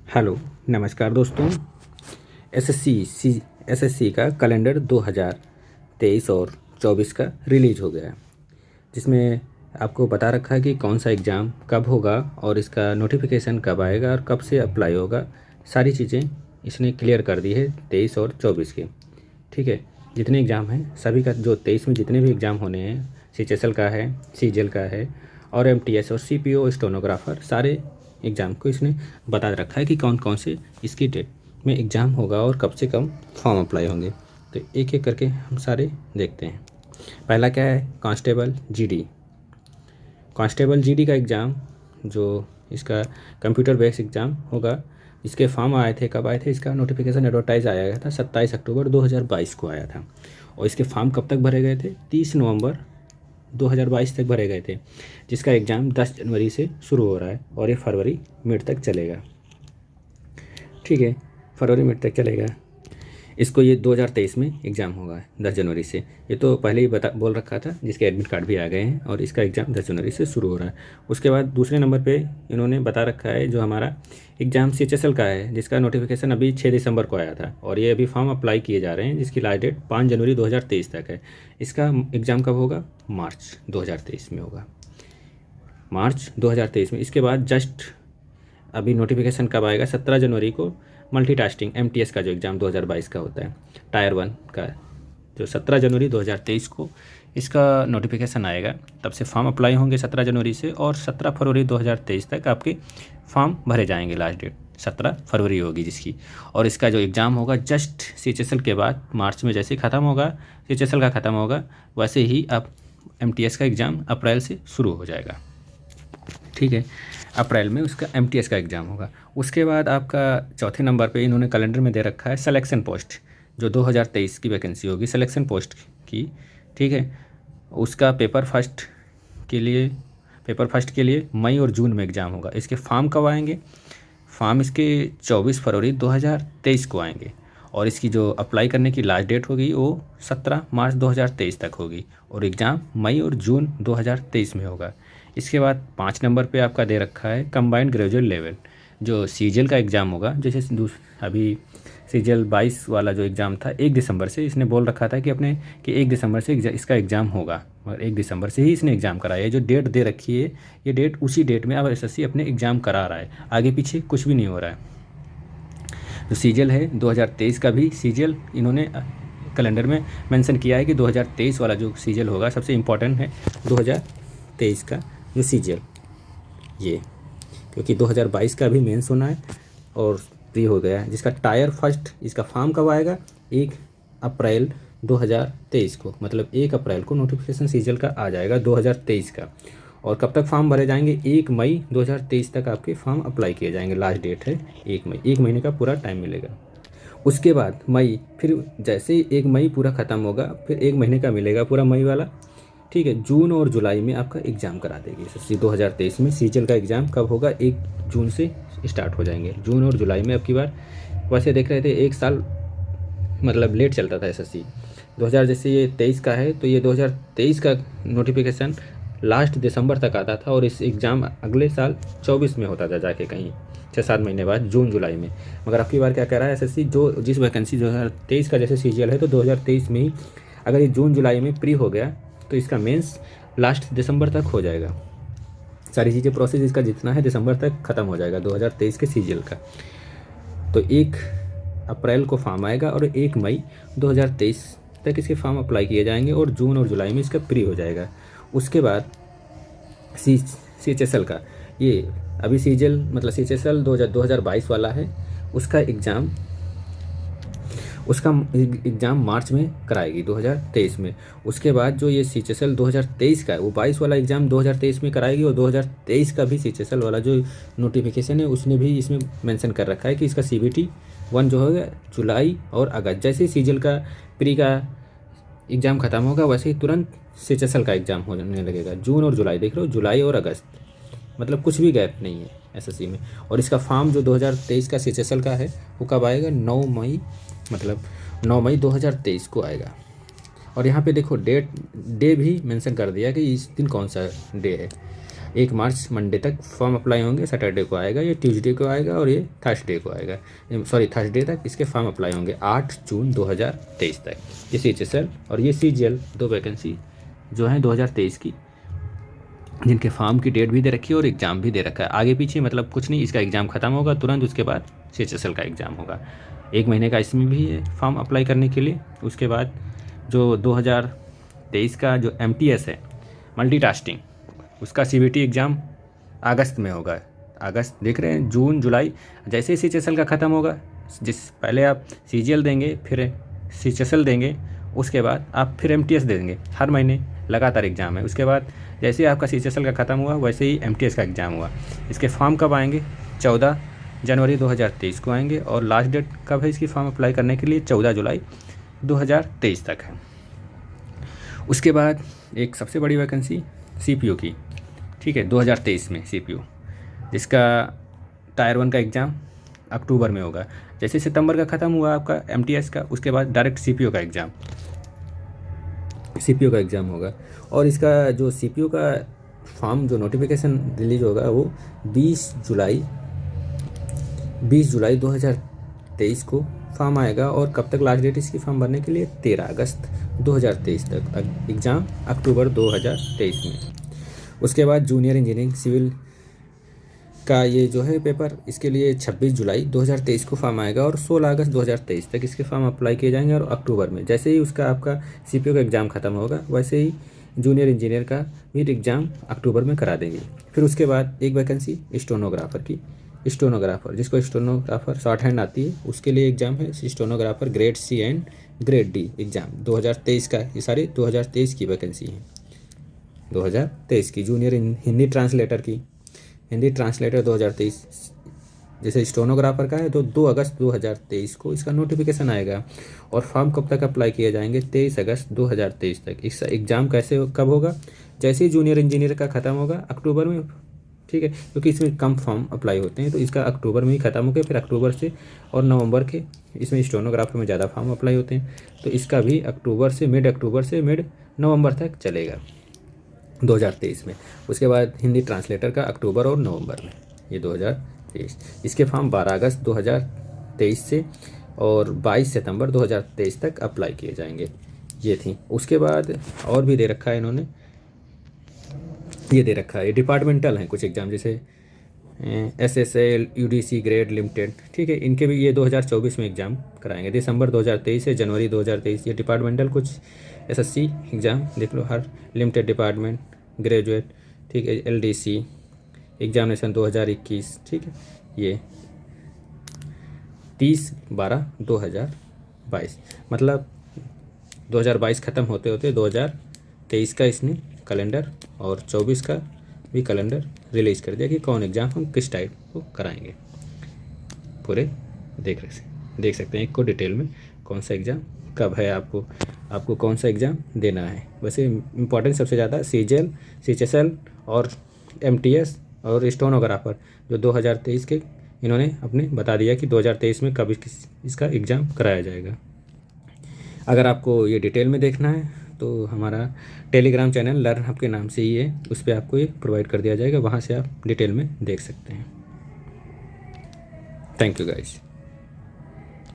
Hello, नमस्कार दोस्तों। SSC का कैलेंडर 2023 और 24 का रिलीज हो गया है, जिसमें आपको बता रखा है कि कौन सा एग्ज़ाम कब होगा और इसका नोटिफिकेशन कब आएगा और कब से अप्लाई होगा। सारी चीज़ें इसने क्लियर कर दी है 23 और 24 के। ठीक है, जितने एग्ज़ाम हैं सभी का, जो 23 में जितने भी एग्ज़ाम होने हैं, सीएचएसएल का है, सीजीएल का है और एमटीएस और सीपीओ स्टेनोग्राफर, सारे एग्ज़ाम को इसने बता रखा है कि कौन कौन से इसकी डेट में एग्ज़ाम होगा और कब से कब फॉर्म अप्लाई होंगे। तो एक एक करके हम सारे देखते हैं। पहला क्या है, कांस्टेबल जीडी। कांस्टेबल जीडी का एग्ज़ाम, जो इसका कंप्यूटर बेस्ड एग्ज़ाम होगा, इसके फॉर्म आए थे, कब आए थे, इसका नोटिफिकेशन एडवर्टाइज आया गया था 27 अक्टूबर 2022 को आया था। और इसके फॉर्म कब तक भरे गए थे, 30 नवंबर 2022 तक भरे गए थे, जिसका एग्ज़ाम 10 जनवरी से शुरू हो रहा है और ये फरवरी मिड तक चलेगा। ठीक है, फरवरी मिड तक चलेगा। इसको ये 2023 में एग्ज़ाम होगा 10 जनवरी से। ये तो पहले ही बोल रखा था, जिसके एडमिट कार्ड भी आ गए हैं, और इसका एग्ज़ाम 10 जनवरी से शुरू हो रहा है। उसके बाद दूसरे नंबर पे इन्होंने बता रखा है जो हमारा एग्ज़ाम सीएचएसएल का है, जिसका नोटिफिकेशन अभी 6 दिसंबर को आया था और ये अभी फॉर्म अप्लाई किए जा रहे हैं, जिसकी लास्ट डेट 5 जनवरी 2023 तक है। इसका एग्ज़ाम कब होगा, मार्च 2023 में होगा, मार्च 2023 में। इसके बाद जस्ट अभी नोटिफिकेशन कब आएगा, 17 जनवरी को मल्टीटास्किंग एमटीएस का जो एग्ज़ाम 2022 का होता है, टायर 1 का, जो 17 जनवरी 2023 को इसका नोटिफिकेशन आएगा। तब से फॉर्म अप्लाई होंगे 17 जनवरी से, और 17 फरवरी 2023 तक आपके फॉर्म भरे जाएंगे। लास्ट डेट 17 फरवरी होगी जिसकी। और इसका जो एग्ज़ाम होगा जस्ट सीएचएसएल के बाद, मार्च में जैसे ख़त्म होगा, सीएचएसएल का ख़त्म होगा, वैसे ही अब एमटीएस का एग्ज़ाम अप्रैल से शुरू हो जाएगा। ठीक है, अप्रैल में उसका एमटीएस का एग्ज़ाम होगा। उसके बाद आपका चौथे नंबर पे इन्होंने कैलेंडर में दे रखा है सिलेक्शन पोस्ट, जो 2023 की वैकेंसी होगी सिलेक्शन पोस्ट की। ठीक है, उसका पेपर फर्स्ट के लिए मई और जून में एग्ज़ाम होगा। इसके फॉर्म कब आएंगे, फॉर्म इसके 24 फरवरी 2023 को आएंगे, और इसकी जो अप्लाई करने की लास्ट डेट होगी वो 17 मार्च 2023 तक होगी, और एग्ज़ाम मई और जून 2023 में होगा। इसके बाद 5 नंबर पे आपका दे रखा है कंबाइंड ग्रेजुएट लेवल, जो सीजीएल का एग्ज़ाम होगा। जैसे अभी सीजीएल 22 वाला जो एग्ज़ाम था 1 दिसंबर से, इसने बोल रखा था कि 1 दिसंबर से इसका एग्ज़ाम होगा, और 1 दिसंबर से ही इसने एग्ज़ाम कराया है। जो डेट दे रखी है, ये डेट उसी डेट में अब एसएससी अपने एग्ज़ाम करा रहा है, आगे पीछे कुछ भी नहीं हो रहा है। जो सीजीएल है 2023 का भी सीजीएल इन्होंने कैलेंडर में मेंशन किया है कि 2023 वाला जो सीजीएल होगा सबसे इम्पोर्टेंट है 2023 का जो सीजीएल, ये क्योंकि 2022 का भी मेंस होना है और प्री हो गया है। जिसका टायर फर्स्ट, इसका फॉर्म कब आएगा, 1 अप्रैल 2023 को, मतलब 1 अप्रैल को नोटिफिकेशन सीजीएल का आ जाएगा 2023 का। और कब तक फॉर्म भरे जाएंगे, 1 मई 2023 तक आपके फॉर्म अप्लाई किए जाएंगे। लास्ट डेट है 1 मई, 1 महीने का पूरा टाइम मिलेगा। उसके बाद मई, फिर जैसे ही 1 मई पूरा ख़त्म होगा, फिर 1 महीने का मिलेगा पूरा मई वाला। ठीक है, जून और जुलाई में आपका एग्ज़ाम करा देगी एसएससी 2023 में। सीजीएल का एग्ज़ाम कब होगा, 1 जून से स्टार्ट हो जाएंगे। जून और जुलाई में अब की बार, वैसे देख रहे थे 1 साल मतलब लेट चलता था एसएससी। 2000 जैसे ये 23 का है, तो ये 2023 का नोटिफिकेशन लास्ट दिसंबर तक आता था, और इस एग्ज़ाम अगले साल 24 में होता था जाके कहीं 6-7 महीने बाद, जून जुलाई में। मगर अब की बार क्या कह रहा है एसएससी, जो जिस वैकेंसी 2023 का जैसे सीजीएल है, तो 2023 में ही अगर ये जून जुलाई में प्री हो गया तो इसका मेंस लास्ट दिसंबर तक हो जाएगा। सारी चीज़ें प्रोसेस इसका जितना है दिसंबर तक ख़त्म हो जाएगा 2023 के सीजीएल का। तो 1 अप्रैल को फॉर्म आएगा और 1 मई 2023 तक इसके फॉर्म अप्लाई किए जाएंगे, और जून और जुलाई में इसका प्री हो जाएगा। उसके बाद सीएचएसएल का, ये अभी सीजीएल मतलब सीएचएसएल 2022 वाला है, उसका एग्ज़ाम मार्च में कराएगी 2023 में। उसके बाद जो ये सीएचएसएल 2023 का है, वो 22 वाला एग्ज़ाम 2023 में कराएगी, और 2023 का भी सीएचएसएल वाला जो नोटिफिकेशन है उसने भी इसमें मेंशन कर रखा है कि इसका सीबीटी 1 जो होगा जुलाई और अगस्त। जैसे ही सीजीएल का प्री का एग्ज़ाम ख़त्म होगा, वैसे ही तुरंत सीएचएसएल का एग्ज़ाम होने लगेगा। जून और जुलाई, देख लो, जुलाई और अगस्त, मतलब कुछ भी गैप नहीं है एसएससी में। और इसका फॉर्म जो 2023 का सीएचएसएल का है वो कब आएगा, 9 मई, मतलब 9 मई 2023 को आएगा। और यहाँ पे देखो डे भी मेंशन कर दिया कि इस दिन कौन सा डे है। 1 मार्च मंडे तक फॉर्म अप्लाई होंगे, सैटरडे को आएगा, ये ट्यूसडे को आएगा और ये थर्सडे को आएगा, सॉरी थर्सडे तक इसके फॉर्म अप्लाई होंगे 8 जून 2023 तक। ये CHSL और ये CGL 2 वैकेंसी जो हैं 2023 की, जिनके फॉर्म की डेट भी दे रखी है और एग्ज़ाम भी दे रखा है। आगे पीछे मतलब कुछ नहीं, इसका एग्ज़ाम ख़त्म होगा तुरंत उसके बाद CHSL का एग्ज़ाम होगा। 1 महीने का इसमें भी है फॉर्म अप्लाई करने के लिए। उसके बाद जो 2023 का जो MTS है मल्टीटास्किंग, उसका CBT एग्ज़ाम अगस्त में होगा। अगस्त देख रहे हैं, जून जुलाई, जैसे ही CHSL का ख़त्म होगा, जिस पहले आप CGL देंगे फिर CHSL देंगे, उसके बाद आप फिर MTS देंगे। हर महीने लगातार एग्ज़ाम है। उसके बाद जैसे ही आपका CHSL का ख़त्म हुआ वैसे ही MTS का एग्ज़ाम हुआ। इसके फॉर्म कब आएंगे? 14 जनवरी 2023 को आएंगे और लास्ट डेट कब है इसकी फॉर्म अप्लाई करने के लिए? 14 जुलाई 2023 तक है। उसके बाद एक सबसे बड़ी वैकेंसी CPU की, ठीक है, 2023 में CPU, जिसका टायर 1 का एग्ज़ाम अक्टूबर में होगा। जैसे सितंबर का ख़त्म हुआ आपका MTS का, उसके बाद डायरेक्ट CPU का एग्ज़ाम होगा। और इसका जो CPU का फॉर्म जो नोटिफिकेशन रिलीज होगा वो 20 जुलाई 2023 को फॉर्म आएगा। और कब तक लास्ट डेट इसकी फॉर्म भरने के लिए? 13 अगस्त 2023 तक। एग्ज़ाम अक्टूबर 2023 में। उसके बाद जूनियर इंजीनियरिंग सिविल का ये जो है पेपर, इसके लिए 26 जुलाई 2023 को फॉर्म आएगा और 16 अगस्त 2023 तक इसके फॉर्म अप्लाई किए जाएंगे। और अक्टूबर में जैसे ही उसका आपका CPU का एग्ज़ाम ख़त्म होगा वैसे ही जूनियर इंजीनियर का भी एग्ज़ाम अक्टूबर में करा देंगे। फिर उसके बाद एक वैकेंसी स्टेनोग्राफर की, स्टेनोग्राफर जिसको स्टेनोग्राफर शॉर्ट हैंड आती है, उसके लिए एग्ज़ाम है stenographer grade C and grade D exam 2023 का। ये सारी 2023 की वैकेंसी हैं, 2023 की। जूनियर हिंदी ट्रांसलेटर की, हिंदी ट्रांसलेटर 2023, जैसे स्टेनोग्राफर का है तो 2 अगस्त 2023 को इसका नोटिफिकेशन आएगा। और फॉर्म कब तक अप्लाई किए जाएंगे? 23 अगस्त 2023 तक। इसका एग्ज़ाम कब होगा? जैसे ही जूनियर इंजीनियर का ख़त्म होगा अक्टूबर में, ठीक है, क्योंकि इसमें कम फॉर्म अप्लाई होते हैं तो इसका अक्टूबर में ही ख़त्म हो गया। फिर अक्टूबर से और नवंबर के, इसमें स्टेनोग्राफर में ज़्यादा फॉर्म अप्लाई होते हैं तो इसका भी अक्टूबर से मिड नवंबर तक चलेगा 2023 में। उसके बाद हिंदी ट्रांसलेटर का अक्टूबर और नवंबर में, ये 2023। इसके फॉर्म 12 अगस्त 2023 से और 22 सितंबर 2023 तक अप्लाई किए जाएंगे। ये थी। उसके बाद और भी दे रखा है इन्होंने, ये दे रखा है डिपार्टमेंटल हैं कुछ एग्ज़ाम, जैसे SSL UDC ग्रेड लिमिटेड, ठीक है, इनके भी ये 2024 में एग्ज़ाम कराएंगे, दिसंबर 2023 से जनवरी 2023। ये डिपार्टमेंटल कुछ SSC एग्ज़ाम देख लो, हर लिमिटेड डिपार्टमेंट ग्रेजुएट, ठीक है, LDC एग्जामिनेशन 2021, ठीक है, ये 30/12/2022, मतलब 2022 ख़त्म होते होते 2023 का इसने कैलेंडर और 24 का भी कैलेंडर रिलीज़ कर दिया कि कौन एग्ज़ाम हम किस टाइप को कराएंगे। पूरे देख सकते हैं एक को डिटेल में कौन सा एग्ज़ाम कब है, आपको कौन सा एग्ज़ाम देना है। वैसे इम्पॉर्टेंट सबसे ज़्यादा CGL CHSL और MTS और स्टेनोग्राफर जो 2023 के इन्होंने अपने बता दिया कि 2023 में कब इसका एग्ज़ाम कराया जाएगा। अगर आपको ये डिटेल में देखना है तो हमारा टेलीग्राम चैनल लर्न हब के नाम से ही है, उस पर आपको ये प्रोवाइड कर दिया जाएगा, वहाँ से आप डिटेल में देख सकते हैं। Thank you guys.